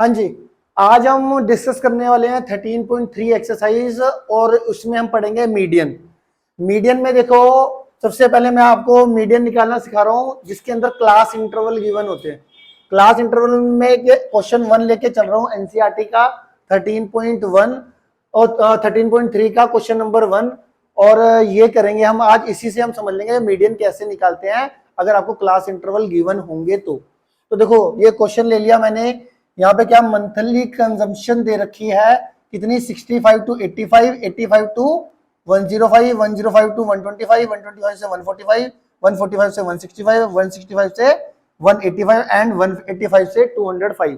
हाँ जी, आज हम डिस्कस करने वाले हैं 13.3 एक्सरसाइज और उसमें हम पढ़ेंगे मीडियन। मीडियन में देखो, सबसे पहले मैं आपको मीडियन निकालना सिखा रहा हूँ जिसके अंदर क्लास इंटरवल गिवन होते हैं। क्लास इंटरवल में क्वेश्चन 1 लेके चल रहा हूँ एनसीईआरटी का 13.1 और 13.3 का क्वेश्चन नंबर 1, और ये करेंगे हम आज। इसी से हम समझ लेंगे मीडियन कैसे निकालते हैं अगर आपको क्लास इंटरवल गिवन होंगे तो देखो ये क्वेश्चन ले लिया मैंने। यहाँ पे क्या मंथली कंजम्पशन दे रखी है कितनी, 65 टू 85, 85 टू 105, 105 टू 125, 125 से 145, 145 से 165, 165 से 185 एंड 185 से 205।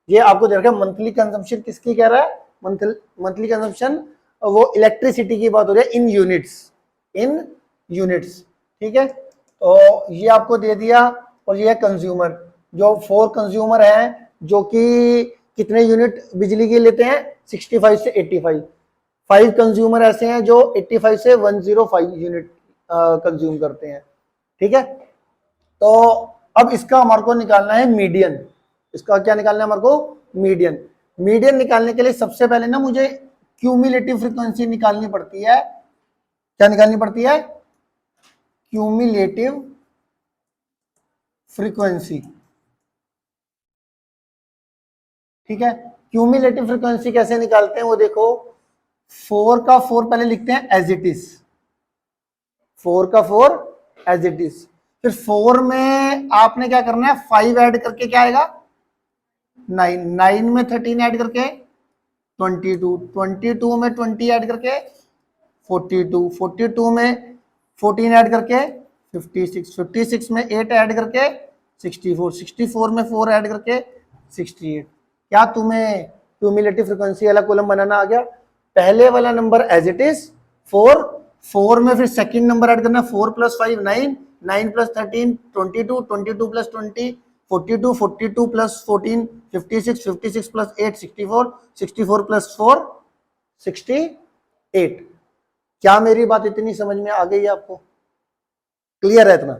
ये आपको दे रखा है मंथली कंजम्पशन। किसकी कह रहा है? मंथली कंजम्पशन, वो इलेक्ट्रिसिटी की बात हो रही है इन यूनिट्स। ठीक है, तो ये आपको दे दिया। और ये है कंज्यूमर, जो 4 कंज्यूमर है जो कि कितने यूनिट बिजली के लेते हैं, 65 से 85। 5 कंज्यूमर ऐसे हैं जो 85 से 105 यूनिट कंज्यूम करते हैं। ठीक है, तो अब इसका हमारे को निकालना है मीडियन। इसका क्या निकालना है हमारे को? मीडियन। मीडियन निकालने के लिए सबसे पहले ना मुझे क्यूमुलेटिव फ्रीक्वेंसी निकालनी पड़ती है। क्या निकालनी पड़ती है? Cumulative frequency. ठीक है, क्यूमुलेटिव फ्रीक्वेंसी कैसे निकालते हैं वो देखो। 4 का 4 पहले लिखते हैं एज इट इज, 4 का 4 एज इट इज। फिर 4 में आपने क्या करना है, 5 ऐड करके क्या आएगा, 9, 9 में 13 ऐड करके 22, 22 में 20 ऐड करके 42, 42 में 14 ऐड करके 56, 56 में 8 ऐड करके 64, 64 में 4 ऐड करके 68। क्या तुम्हें क्यूमुलेटिव फ्रीक्वेंसी वाला कॉलम बनाना आ गया? पहले वाला नंबर एज इट इज 4, 4 में फिर सेकंड नंबर ऐड करना, 4 plus 5 9, 9 plus 13 22, 22 plus 20 42, 42 plus 14 56, 56 plus 8 64, 64 plus 4 68। क्या मेरी बात इतनी समझ में आ गई है आपको? क्लियर है इतना?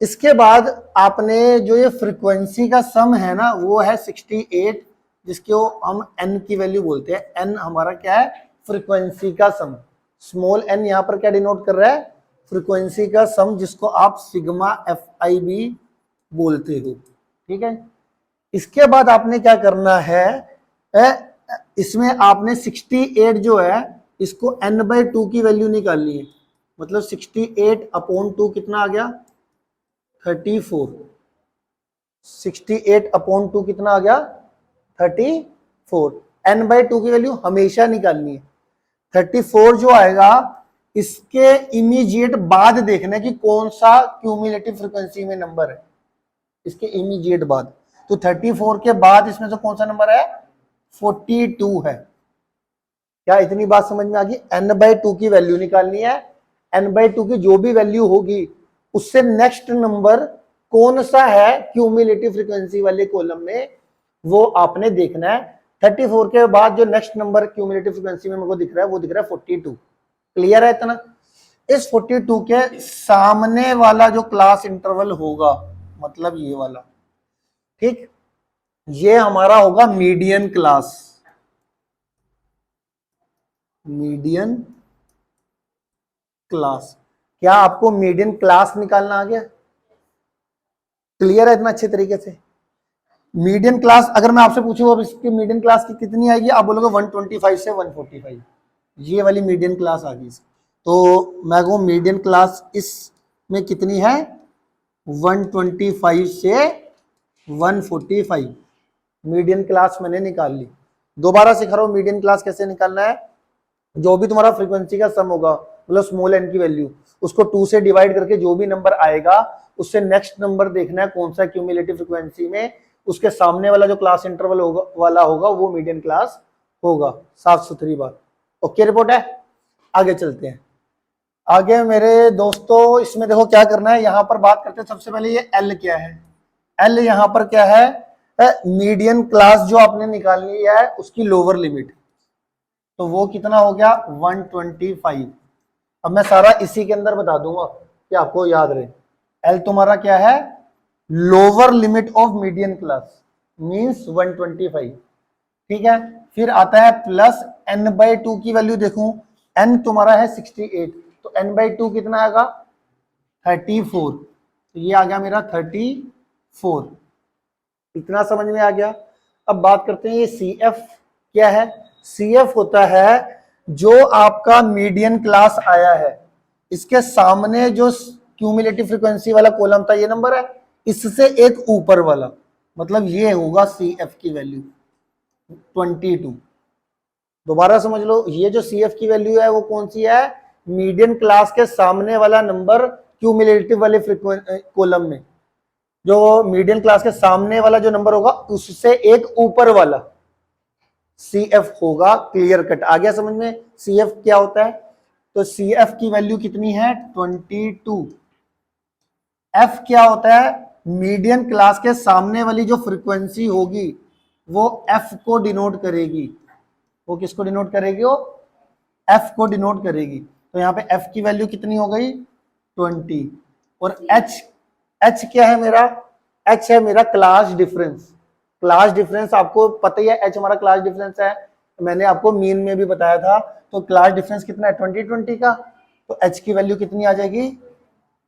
इसके बाद आपने जो ये फ्रीक्वेंसी का सम है ना, वो है 68, जिसको हम n की वैल्यू बोलते हैं। n हमारा क्या है? फ्रीक्वेंसी का सम। स्मॉल n यहां पर क्या डिनोट कर रहा है? फ्रीक्वेंसी का सम, जिसको आप सिग्मा FIB बोलते हो। ठीक है, इसके बाद आपने क्या करना है, इसमें आपने 68 जो है इसको n/2 की वैल्यू निकालनी है। मतलब 68/2 कितना आ गया? 34। 68/2 कितना आ गया? 34। n/2 की वैल्यू हमेशा निकालनी है। 34 जो आएगा इसके इमीडिएट बाद देखना है कि कौन सा क्यूमुलेटिव फ्रीक्वेंसी में नंबर है, इसके इमीडिएट बाद। तो 34 के बाद इसमें से कौन सा नंबर है? 42 है। क्या इतनी बात समझ में आ गई? n/2 की वैल्यू निकालनी है। n/2 की जो भी वैल्यू होगी उससे नेक्स्ट नंबर कौन सा है क्यूमुलेटिव फ्रीक्वेंसी वाले कॉलम में, वो आपने देखना है। 34 के बाद जो नेक्स्ट नंबर क्यूमुलेटिव फ्रीक्वेंसी में मेरे को दिख रहा है वो दिख रहा है 42। क्लियर है इतना? इस 42 के सामने वाला जो क्लास इंटरवल होगा, मतलब ये वाला, ठीक, ये हमारा होगा मीडियन क्लास। Median class. क्या आपको मीडियन क्लास निकालना आ गया? क्लियर है इतना अच्छे तरीके से? मीडियन क्लास अगर मैं आपसे पूछूं अब इसकी मीडियन क्लास की कितनी आएगी, आप बोलोगे 125 से 145। ये वाली मीडियन क्लास आ गई। तो मैं कहूँ मीडियन क्लास इसमें कितनी है? 125 से 145 मीडियन क्लास मैंने निकाल ली। दोबारा सिखा रहा हूं मीडियन क्लास कैसे निकालना है। जो भी तुम्हारा फ्रीक्वेंसी का सम होगा, मतलब स्मॉल n की वैल्यू, उसको 2 से डिवाइड करके जो भी नंबर आएगा उससे नेक्स्ट नंबर देखना है कौन सा क्यूमुलेटिव फ्रीक्वेंसी में, उसके सामने वाला जो क्लास इंटरवल होगा वो मीडियन क्लास होगा। साफ सुथरी बात। ओके रिपोर्ट है? आगे चलते हैं। आगे मेरे दोस्तों इसमें देखो क्या करना है, यहां पर बात करते हैं सबसे पहले ये L क्या है। L यहां पर क्या है? मीडियन क्लास जो आपने निकालनी है उसकी लोअर लिमिट, तो वो कितना हो गया? 125। अब मैं सारा इसी के अंदर बता दूंगा कि आपको याद रहे। L तुम्हारा क्या है? Lower limit of median class. Means 125, ठीक है। फिर आता है प्लस n/2 की वैल्यू देखूं, n तुम्हारा है 68, तो n/2 कितना आएगा 34, तो ये आ गया मेरा 34। इतना समझ में आ गया। अब बात करते हैं ये CF क्या है। CF होता है जो आपका मीडियन क्लास आया है, इसके सामने जो क्यूमुलेटिव फ्रीक्वेंसी वाला कॉलम था ये नंबर है, इससे एक ऊपर वाला, मतलब ये होगा CF की वैल्यू 22। दोबारा समझ लो, ये जो CF की वैल्यू है वो कौन सी है, मीडियन क्लास के सामने वाला नंबर क्यूमुलेटिव वाले कॉलम में, जो मीडियन क्लास के सामने वाला जो नंबर होगा उससे एक ऊपर वाला CF होगा। क्लियर कट आ गया समझ में CF क्या होता है। तो CF की वैल्यू कितनी है 22। F क्या होता है, मीडियन क्लास के सामने वाली जो फ्रीक्वेंसी होगी वो F को डिनोट करेगी। वो किसको डिनोट करेगी, वो F को डिनोट करेगी। तो यहाँ पे F की वैल्यू कितनी हो गई 20। और H क्या है मेरा, H है मेरा क्लास डिफरेंस। क्लास डिफरेंस आपको पता ही है, H हमारा क्लास डिफरेंस है, मैंने आपको मीन में भी बताया था। तो क्लास डिफरेंस कितना है 20 का, तो H की वैल्यू कितनी आ जाएगी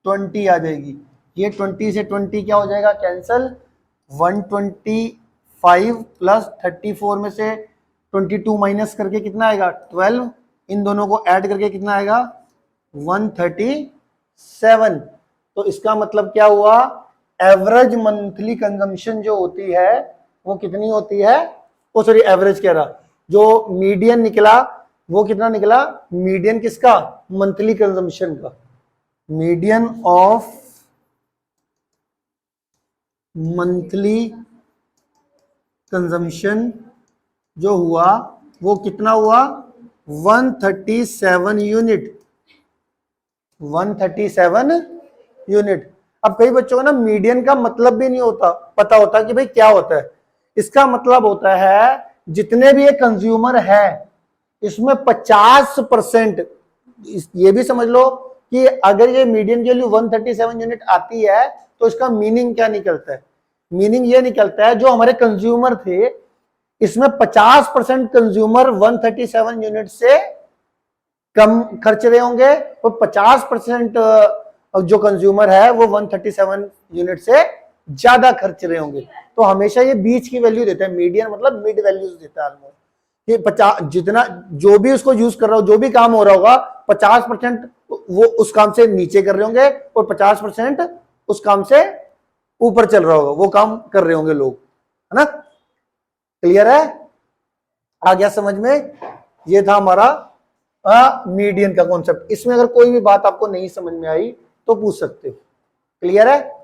20 आ जाएगी। ये 20 से 20 क्या हो जाएगा कैंसल, 125 प्लस 34 में से 22 माइनस करके कितना आएगा 12, इन दोनों को ऐड करके कितना आएगा 137। तो इसका मतलब क्या हुआ, एवरेज मंथली कंजम्पशन जो होती है वो कितनी होती है, ओ सॉरी एवरेज कह रहा, जो मीडियन निकला वो कितना निकला, मीडियन किसका, मंथली कंजम्पशन का, मीडियन ऑफ मंथली कंजम्पशन जो हुआ वो कितना हुआ 137 यूनिट, 137 यूनिट। अब कई बच्चों को ना मीडियन का मतलब भी नहीं होता, पता होता कि भाई क्या होता है। इसका मतलब होता है जितने भी ये कंज्यूमर है इसमें 50%, ये भी समझ लो कि अगर ये मीडियन की वैल्यू 137 यूनिट आती है तो इसका मीनिंग क्या निकलता है, मीनिंग ये निकलता है जो हमारे कंज्यूमर थे इसमें 50% कंज्यूमर 137 यूनिट से कम खर्च रहे होंगे और 50% जो कंज्यूमर है वो 137 यूनिट से ज्यादा खर्च रहे होंगे। तो हमेशा ये बीच की वैल्यू देता है, मीडियन मतलब मिड वैल्यूज देता है ऑलमोस्ट, कि 50 जितना जो भी उसको यूज कर रहा हो, जो भी काम हो रहा होगा 50% वो उस काम से नीचे कर रहे होंगे और 50% उस काम से ऊपर चल रहा होगा, वो काम कर रहे होंगे लोग, है ना। क्लियर है, आ गया समझ में। ये था हमारा मीडियन का कॉन्सेप्ट। इसमें अगर कोई भी बात आपको नहीं समझ में आई तो पूछ सकते हो। क्लियर है।